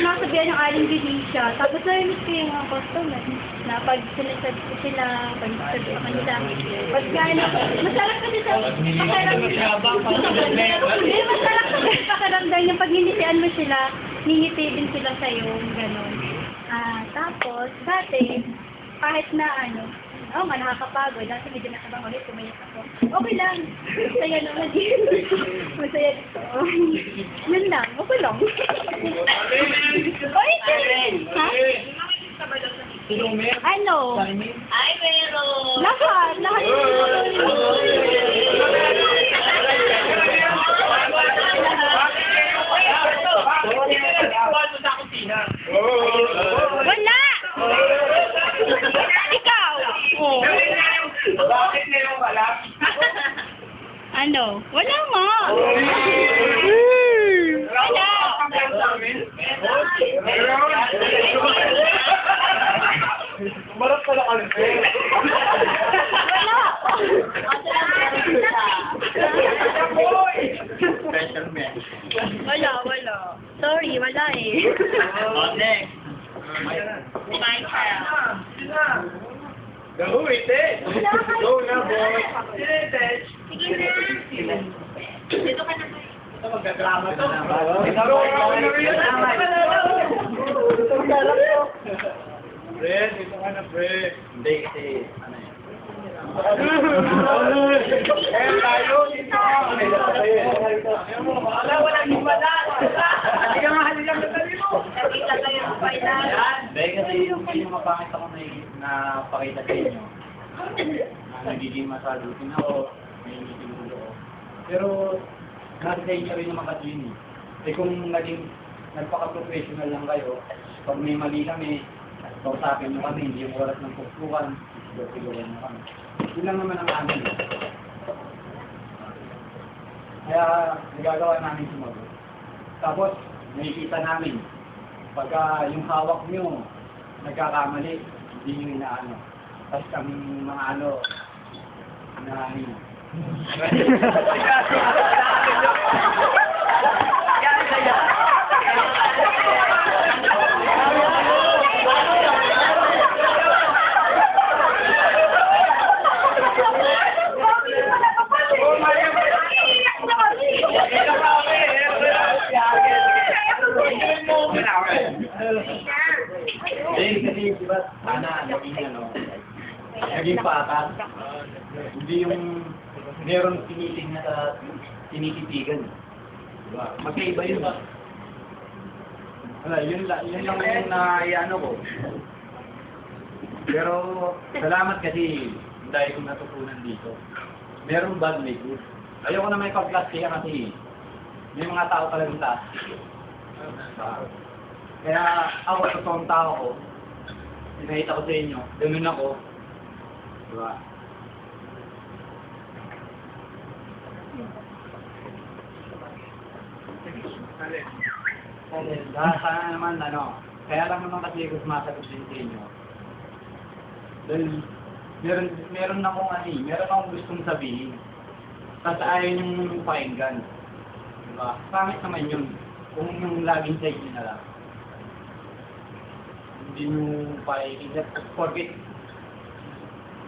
nasabihan ng aling Benicia. Tapos narinig ko yung mga customer na pag sinasabi ko sila, pag sabi sa kanila, pag gano'n, masarap kasi sa pakiramdam. Hindi, masarap kasi sa pakiramdam yung pag hinitian mo sila, ningiti din sila sa'yo, gano'n. Tapos, dati, kahit na nakakapagod. Dati medyo nakabang ulit, kumayak ako. Okay lang. Masaya naman din. Masaya dito. Yun lang. Okay lang. Oy, ha? Ano? Ay, meron! Lahat. Lahat. Wala! Ikaw! Bakit ngayon wala? Ano? Wala nga! Wala! Marap pala ka rin. Wala! Special man. Wala. Sorry, wala eh. Next. Kumain ka. Go, ite. Go na, boy. Sige na. Dito ka na. Ito magkadrama to. Pre, dito ka na, pre. Hindi kasi, ano yun. Tayo, dito ka. Walang himala. Hindi ka mahalin lang na tayo mo. Nakita kayo sa pailan. Hindi kasi yung mapangit ako na pakita sa inyo. Nagiging masalutin ako, may meeting ulo ko. Pero, nasa sa inyo rin naman kasi yun eh. Eh kung nagpaka-professional lang kayo, pag may mali kami, kausapin nyo kami, hindi yung oras ng pagsukan, siguro nyo kami. Yun lang naman ang amin. Kaya, nagagawa namin sumagot. Tapos, nakikita namin, pagka yung hawak nyo, nagkakamali, hindi nyo inaano. Tapos kami mga inaano. Kasi diba, naging patas. Hindi yung meron tinitignan sa tinititigan. Diba? Magkaiba yun ba? Yun lang yung naiano ko. Pero salamat kasi dahil kong natutunan dito. Merong bad, may good. Ayoko na may pag-class kaya kasi may mga tao talagang taas. Kaya ako, totoong tao ko, pinahita ko sa inyo, ganun ako. Diba? Sana naman, kaya lang naman kasi ko sumasagot din sa inyo. Dahil, meron akong gustong sabihin. Tapos ayaw niyong pakinggan. Diba? Pangit naman yun. Kung yung laging sa inyo na lang. Hindi nyo pakinggan.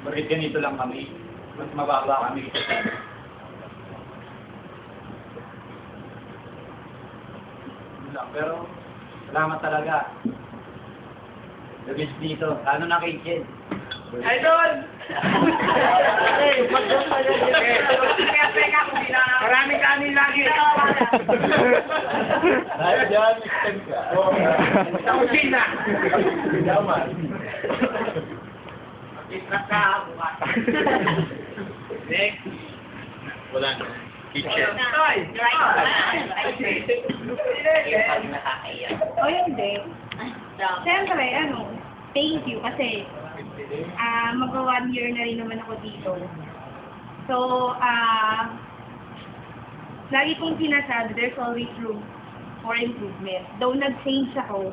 Bakit ganito lang kami? Mas mababa kami ito sa inyo. Pero, salamat talaga. Labis dito. Lalo na kay Jen. Idol! Maraming kanin lagi. Dahil dyan, extend ka. Sa kusina. Yaman. Mag-istrap ka. Next. Wala na. Kitchen. O hindi. Siyempre, thank you kasi mag-1 year na rin naman ako dito. So, lagi kong sinasabi, there's always room for improvement. Though nag-change ako,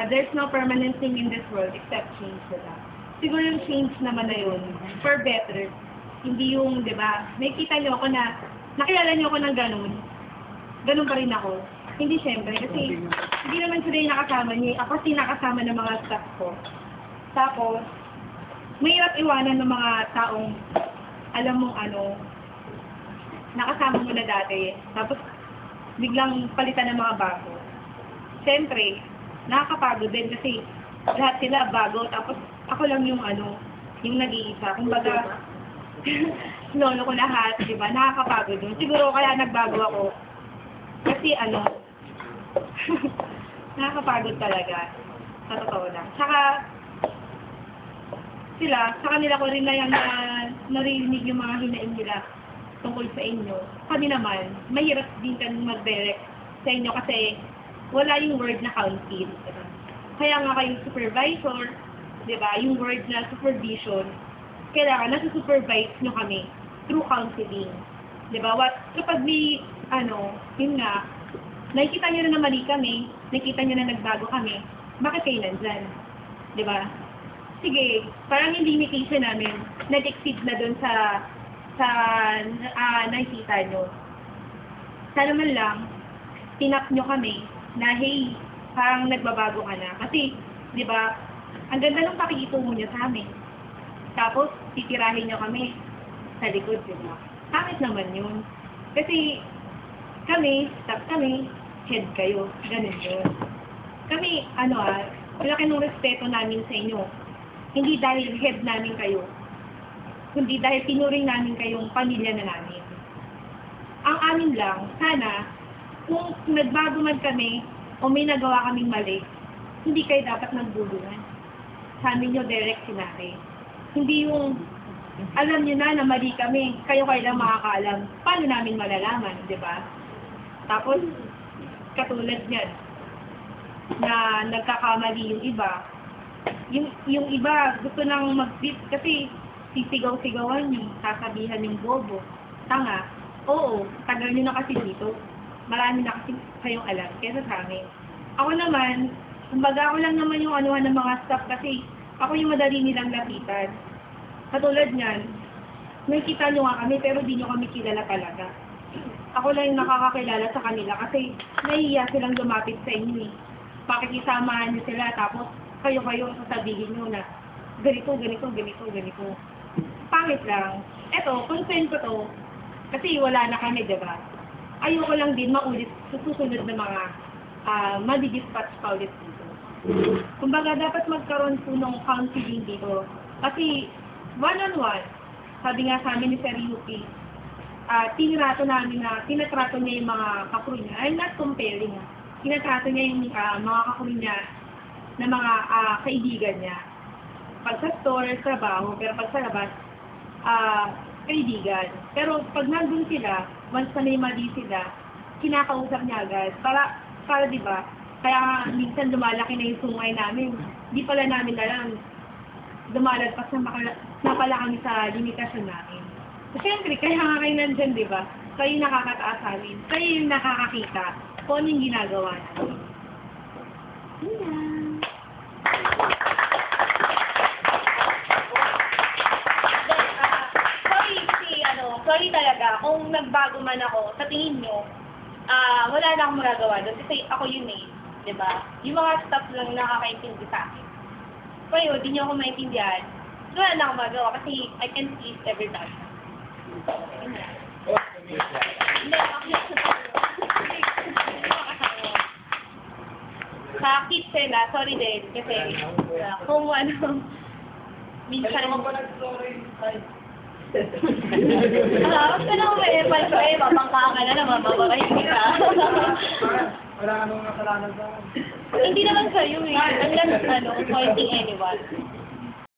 there's no permanent thing in this world except change na lang. Siguro yung change naman na yun, for better. Hindi yung, di ba, may kita niyo ako na, nakilala niyo ako ng ganun. Ganun pa rin ako. Hindi siyempre, kasi hindi naman sa sila yung nakasama niya. Ako si nakasama ng mga staff ko. Tapos, mahirap iwanan ng mga taong, alam mong ano, nakasama mo na dati. Tapos, biglang palitan ng mga bago. Siyempre, nakakapagod din kasi lahat sila bago. Tapos, ako lang yung ano, yung nag-iisa. Kumbaga, lolo ko lahat, di ba? Nakakapagod yun. Siguro kaya nagbago ako. Kasi ano, nakakapagod talaga. Sa totoo lang. Saka, sila, sa kanila ko rin na yung naririnig yung mga hinaing nila tungkol sa inyo. Kami naman, mahirap din kami mag-direct sa inyo kasi wala yung word na council. Kaya nga kayong supervisor, di ba, yung word na supervision, kailangan nasa-supervise nyo kami through counseling. Di ba? Kapag may, yun nga, nakikita nyo na mali kami, nakikita nyo na nagbago kami, bakit kayo nandyan? Di ba? Sige, parang yung limitation namin, nag-exceed na dun sa nakikita nyo. Sana man lang, tinap nyo kami na, hey, parang nagbabago ka na. Kasi, di ba, ang ganda ng pakikitungo nyo sa amin. Tapos, titirahin nyo kami sa likod, di ba? Bakit naman yun? Kasi, kami, staff kami, head kayo. Ganun yun. Kami, malaki ng respeto namin sa inyo. Hindi dahil head namin kayo, kundi dahil tinuring namin kayong pamilya na namin. Ang amin lang, sana, kung nagbago man kami o may nagawa kaming mali, hindi kayo dapat nagbulungan. Sa amin nyo direct sinabi. Hindi yung, alam nyo na mali kami, kayo lang makakaalam. Paano namin malalaman, di ba? Tapos, katulad niyan, na nagkakamali yung iba. Yung iba, gusto nang mag-flip kasi sisigaw-sigawan yung sasabihan yung bobo. Tanga. Oo, tagal nyo na kasi dito. Marami na kasi kayong alam kaysa sa amin. Ako naman, kumbaga ako lang naman yung anuhan ng mga staff kasi ako yung madali nilang lapitan. Katulad niyan, nakikita nyo nga kami pero di nyo kami kilala talaga. Ako lang yung nakakakilala sa kanila kasi nahihiya silang lumapit sa inyo eh. Pakikisamahan nyo sila tapos kayo sasabihin nyo na ganito. Pangit lang. Eto, consent ko to kasi wala na kami, diba? Ayoko lang din maulit sa susunod na mga madi-dispatch pa ulit dito. Kumbaga, dapat magkaroon po ng counseling dito. Kasi, one-on-one, sabi nga sa amin ni Sir Yuki, tinatrato niya yung mga kakru niya. I'm not comparing. Tinatrato niya yung mga kakru niya na mga kaibigan niya. Pag sa store, trabaho, pero pag sa labas, kaibigan. Pero pag nandun sila, once na may mali sila, kinakausap niya agad. Para diba, kaya minsan lumalaki na yung sungay namin. Di pala namin alam. Dumalagpas na pala kami sa limitasyon namin. So, syempre, kaya nga kayo nandyan, diba? Kayo yung nakakataas sa amin. Kayo yung nakakakita kung ano yung ginagawa namin. Sorry talaga, kung nagbago man ako, sa tingin nyo, wala na akong magagawa doon kasi ako yun eh, di ba? Yung mga staff lang nakakaintindi sa akin. Kayo, di nyo ako maintindihan, wala na akong magagawa kasi I can see it every time. Sa kitchen sorry din, kasi kung minsan huwag ka na umepal ko mapangka ka na naman, mapapahingin ka. Wala ka nung nakalanan sa akin. Hindi naman sa'yo eh, unless pointing anyone.